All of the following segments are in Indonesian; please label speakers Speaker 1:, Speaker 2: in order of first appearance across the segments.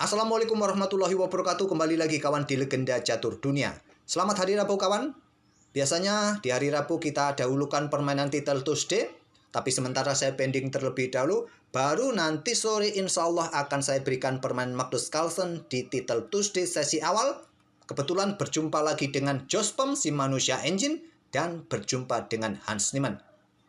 Speaker 1: Assalamualaikum warahmatullahi wabarakatuh. Kembali lagi kawan di Legenda Catur Dunia. Selamat hari Rabu kawan. Biasanya di hari Rabu kita dahulukan permainan Title Tuesday, tapi sementara saya pending terlebih dahulu. Baru nanti sore insya Allah akan saya berikan permainan Magnus Carlsen di Title Tuesday sesi awal. Kebetulan berjumpa lagi dengan Jospem si manusia engine dan berjumpa dengan Hans Niemann.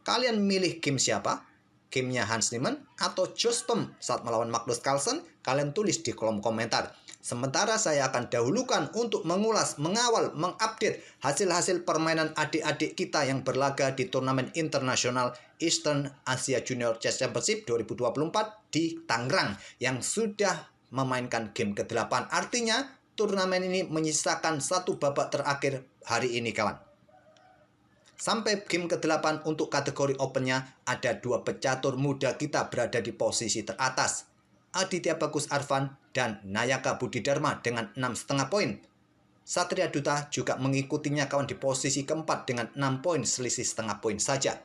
Speaker 1: Kalian milih game siapa? Gamenya Hans Niemann atau Jospem saat melawan Magnus Carlsen? Kalian tulis di kolom komentar. Sementara saya akan dahulukan untuk mengulas, mengawal, mengupdate hasil-hasil permainan adik-adik kita yang berlaga di turnamen internasional Eastern Asia Junior Chess Championship 2024 di Tangerang yang sudah memainkan game ke-8. Artinya turnamen ini menyisakan satu babak terakhir hari ini kawan. Sampai game ke-8 untuk kategori opennya ada dua pecatur muda kita berada di posisi teratas. Aditya Bagus Arfan dan Nayaka Budi Dharma dengan 6,5 poin. Satria Duta juga mengikutinya kawan di posisi keempat dengan 6 poin, selisih setengah poin saja.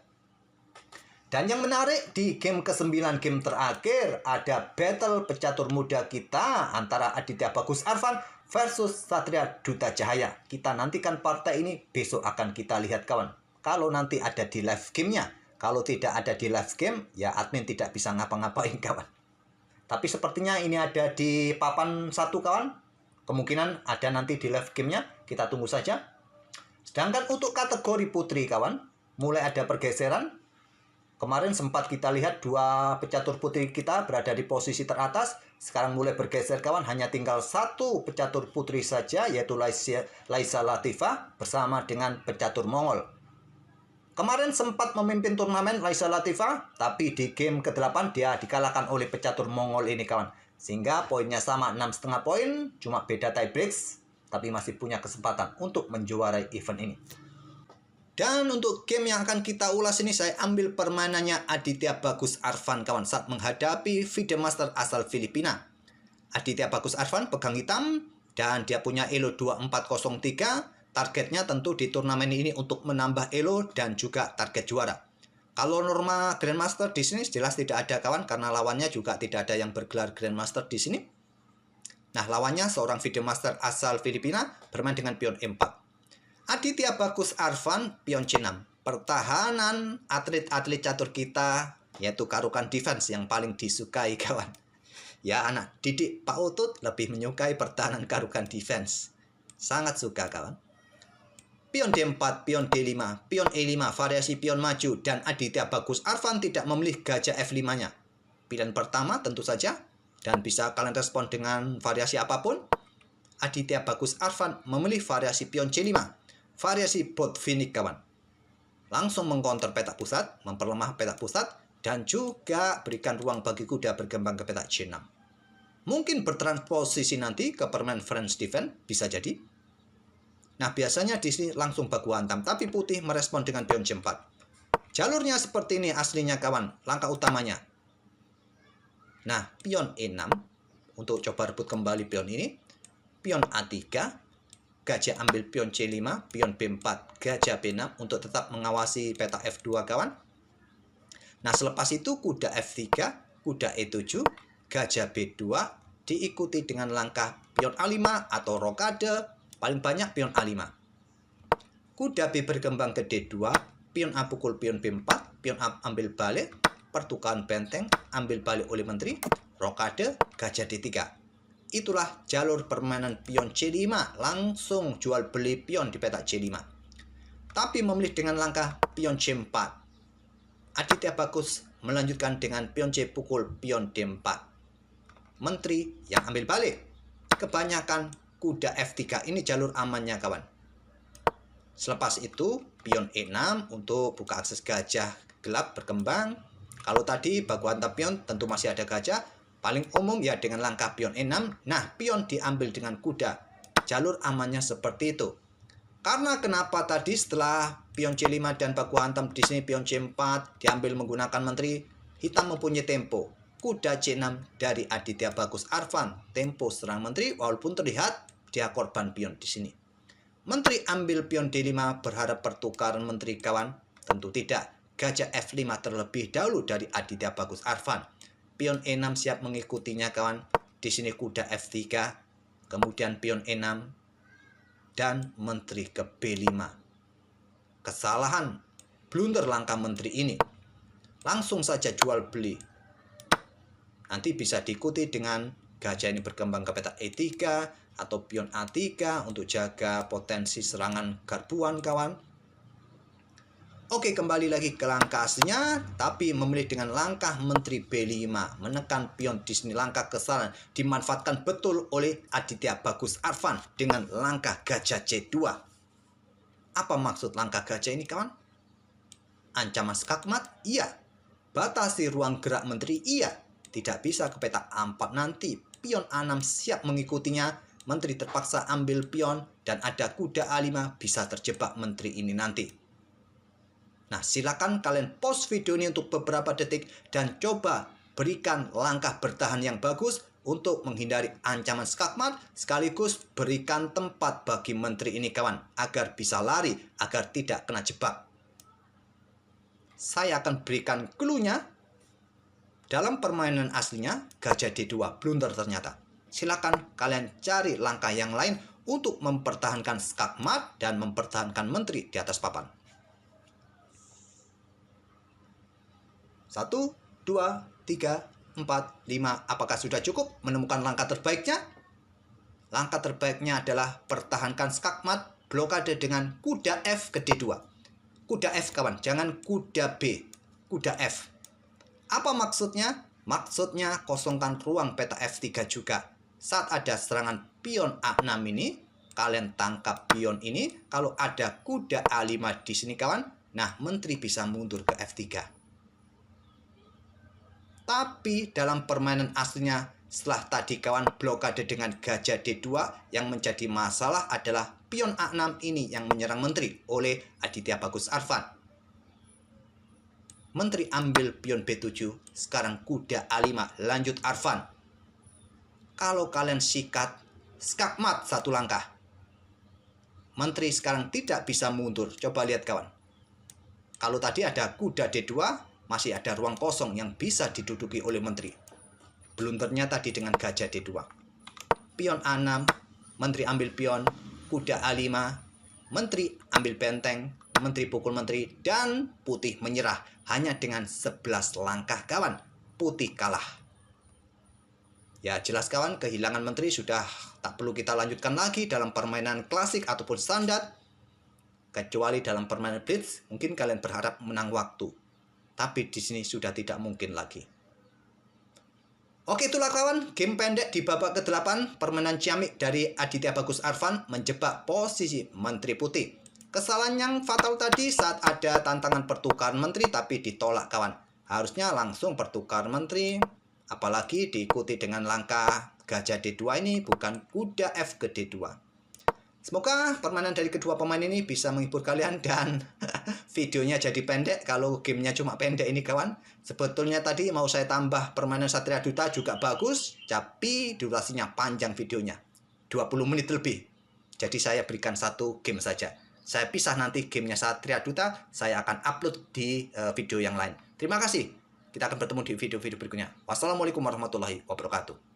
Speaker 1: Dan yang menarik di game ke-9 game terakhir ada battle pecatur muda kita antara Aditya Bagus Arfan versus Satria Duta Cahaya. Kita nantikan partai ini besok akan kita lihat kawan. Kalau nanti ada di live gamenya. Kalau tidak ada di live game, ya admin tidak bisa ngapa-ngapain kawan. Tapi sepertinya ini ada di papan 1 kawan. Kemungkinan ada nanti di live gamenya. Kita tunggu saja. Sedangkan untuk kategori putri kawan, mulai ada pergeseran. Kemarin sempat kita lihat dua pecatur putri kita berada di posisi teratas. Sekarang mulai bergeser kawan, hanya tinggal satu pecatur putri saja, yaitu Laisa Latifah bersama dengan pecatur Mongol. Kemarin sempat memimpin turnamen Laisa Latifah, tapi di game ke-8 dia dikalahkan oleh pecatur Mongol ini kawan. Sehingga poinnya sama 6,5 poin, cuma beda tie breaks, tapi masih punya kesempatan untuk menjuarai event ini. Dan untuk game yang akan kita ulas ini saya ambil permainannya Aditya Bagus Arfan kawan saat menghadapi FIDE Master asal Filipina. Aditya Bagus Arfan pegang hitam dan dia punya elo 2403. Targetnya tentu di turnamen ini untuk menambah elo dan juga target juara. Kalau norma Grandmaster di sini jelas tidak ada kawan karena lawannya juga tidak ada yang bergelar Grandmaster di sini. Nah, lawannya seorang FIDE Master asal Filipina bermain dengan pion E4. Aditya Bagus Arfan pion C6. Pertahanan atlet-atlet catur kita yaitu karukan defense yang paling disukai kawan. Ya anak didik Pak Utut lebih menyukai pertahanan karukan defense. Sangat suka kawan. Pion D4, pion D5, pion E5, variasi pion maju, dan Aditya Bagus Arfan tidak memilih gajah F5-nya. Pilihan pertama tentu saja, dan bisa kalian respon dengan variasi apapun. Aditya Bagus Arfan memilih variasi pion C5, variasi Botvinnik kawan. Langsung mengcounter petak pusat, memperlemah petak pusat, dan juga berikan ruang bagi kuda berkembang ke petak C6. Mungkin bertransposisi nanti ke permain French defense, bisa jadi. Nah, biasanya di sini langsung baku hantam, tapi putih merespon dengan pion C4. Jalurnya seperti ini aslinya kawan, langkah utamanya. Nah, pion E6 untuk coba rebut kembali pion ini. Pion A3, gajah ambil pion C5, pion B4, gajah B6 untuk tetap mengawasi peta F2 kawan. Nah, selepas itu kuda F3, kuda E7, gajah B2 diikuti dengan langkah pion A5 atau rokade. Paling banyak pion A5. Kuda B berkembang ke D2, pion A pukul pion B4, pion A ambil balik, pertukaran benteng, ambil balik oleh menteri, rokade, gajah D3. Itulah jalur permainan pion C5, langsung jual beli pion di petak C5. Tapi memilih dengan langkah pion C4. Aditya Bagus melanjutkan dengan pion C pukul pion D4. Menteri yang ambil balik. Kebanyakan kuda F3 ini jalur amannya kawan. Selepas itu pion E6 untuk buka akses gajah gelap berkembang. Kalau tadi baku hantam pion tentu masih ada gajah. Paling umum ya dengan langkah pion E6. Nah, pion diambil dengan kuda. Jalur amannya seperti itu. Karena kenapa tadi setelah pion C5 dan baku hantam di sini pion C4 diambil menggunakan menteri, hitam mempunyai tempo. Kuda C6 dari Aditya Bagus Arfan, tempo serang menteri walaupun terlihat dia korban pion di sini. Menteri ambil pion D5 berharap pertukaran menteri kawan. Tentu tidak. Gajah F5 terlebih dahulu dari Aditya Bagus Arfan. Pion E6 siap mengikutinya kawan. di sini kuda F3, kemudian pion E6, dan menteri ke B5. Kesalahan, blunder langkah menteri ini. Langsung saja jual beli. Nanti bisa diikuti dengan gajah ini berkembang ke peta E3 atau pion A3 untuk jaga potensi serangan garbuan kawan. Oke, kembali lagi ke langkah aslinya, tapi memilih dengan langkah menteri B5, menekan pion di sini. Langkah kesalahan dimanfaatkan betul oleh Aditya Bagus Arfan dengan langkah gajah C2. Apa maksud langkah gajah ini kawan? Ancaman skakmat? Iya. Batasi ruang gerak menteri? Iya. Tidak bisa ke peta A4 nanti. Pion A6 siap mengikutinya. Menteri terpaksa ambil pion dan ada kuda A5, bisa terjebak menteri ini nanti. Nah, silakan kalian pause video ini untuk beberapa detik dan coba berikan langkah bertahan yang bagus untuk menghindari ancaman skakmat, sekaligus berikan tempat bagi menteri ini kawan agar bisa lari, agar tidak kena jebak. Saya akan berikan clue-nya. Dalam permainan aslinya, gajah D2 blunder ternyata. Silakan kalian cari langkah yang lain untuk mempertahankan skakmat dan mempertahankan menteri di atas papan. 1, 2, 3, 4, 5. Apakah sudah cukup menemukan langkah terbaiknya? Langkah terbaiknya adalah pertahankan skakmat, blokade dengan kuda F ke D2. Kuda F kawan, jangan kuda B, kuda F. Apa maksudnya? Maksudnya kosongkan ruang peta F3 juga. Saat ada serangan pion A6 ini, kalian tangkap pion ini. Kalau ada kuda A5 di sini kawan, nah menteri bisa mundur ke F3. Tapi dalam permainan aslinya, setelah tadi kawan blokade dengan gajah D2, yang menjadi masalah adalah pion A6 ini yang menyerang menteri oleh Aditya Bagus Arfan. Menteri ambil pion B7, sekarang kuda A5, lanjut Arfan. Kalau kalian sikat, skakmat satu langkah. Menteri sekarang tidak bisa mundur, coba lihat kawan. Kalau tadi ada kuda D2, masih ada ruang kosong yang bisa diduduki oleh menteri. Blundernya tadi dengan gajah D2. Pion A6, menteri ambil pion, kuda A5, menteri ambil benteng, menteri pukul menteri, dan putih menyerah. Hanya dengan 11 langkah kawan, putih kalah. Ya jelas kawan, kehilangan menteri sudah tak perlu kita lanjutkan lagi dalam permainan klasik ataupun standar. Kecuali dalam permainan blitz, mungkin kalian berharap menang waktu. Tapi di sini sudah tidak mungkin lagi. Oke, itulah kawan, game pendek di babak ke-8 permainan ciamik dari Aditya Bagus Arfan menjebak posisi menteri putih. Kesalahan yang fatal tadi saat ada tantangan pertukaran menteri tapi ditolak kawan. Harusnya langsung pertukaran menteri, apalagi diikuti dengan langkah gajah D2 ini, bukan kuda F ke D2. Semoga permainan dari kedua pemain ini bisa menghibur kalian dan videonya jadi pendek. Kalau gamenya cuma pendek ini kawan. Sebetulnya tadi mau saya tambah permainan Satria Duta juga bagus, tapi durasinya panjang videonya, 20 menit lebih. Jadi saya berikan satu game saja. Saya pisah nanti gamenya Satria Duta, saya akan upload di video yang lain. Terima kasih. Kita akan bertemu di video-video berikutnya. Wassalamualaikum warahmatullahi wabarakatuh.